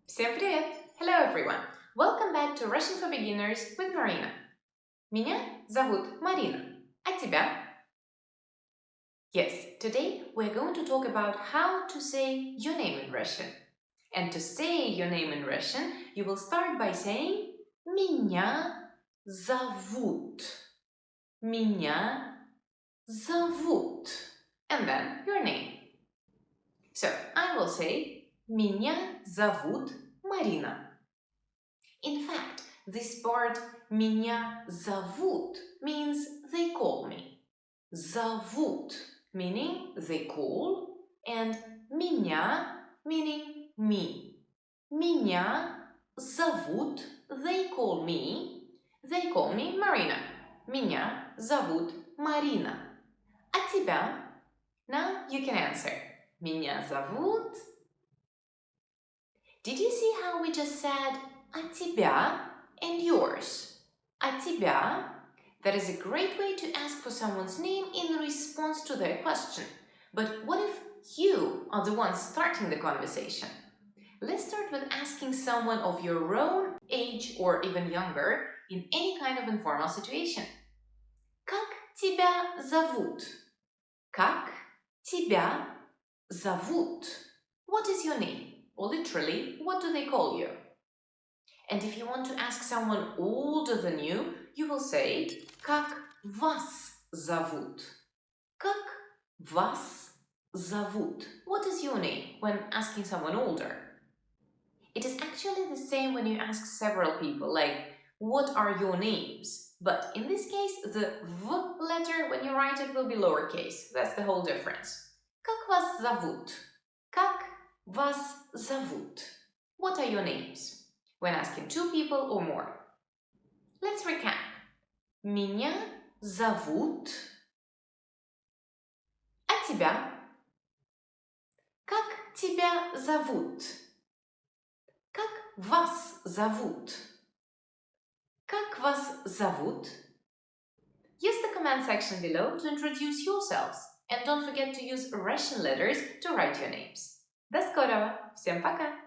Всем привет! Hello everyone! Welcome back to Russian for Beginners with Marina. Меня зовут Марина. А тебя? Yes, today we're going to talk about how to say your name in Russian. And to say your name in Russian, you will start by saying Меня зовут. Меня зовут. And then your name. So, I will say Меня зовут Марина. In fact, this part Меня зовут means they call me. Зовут meaning they call and меня meaning me. Меня зовут, they call me Marina. Меня зовут Марина. А тебя? Now you can answer. Меня зовут. Did you see how we just said а тебя and yours? А тебя? That is a great way to ask for someone's name in response to their question. But what if you are the one starting the conversation? Let's start with asking someone of your own age or even younger in any kind of informal situation. Как тебя зовут? Как тебя зовут? What is your name? Or literally, what do they call you? And if you want to ask someone older than you, you will say Как вас зовут? Как вас зовут? What is your name when asking someone older? It is actually the same when you ask several people, like what are your names? But in this case, the V letter, when you write it, will be lowercase. That's the whole difference. Как вас зовут? Как вас зовут? What are your names? When asking two people or more. Let's recap. Меня зовут. А тебя? Как тебя зовут? Как вас зовут? Как вас зовут? Use the comment section below to introduce yourselves. And don't forget to use Russian letters to write your names. До скорого! Всем пока!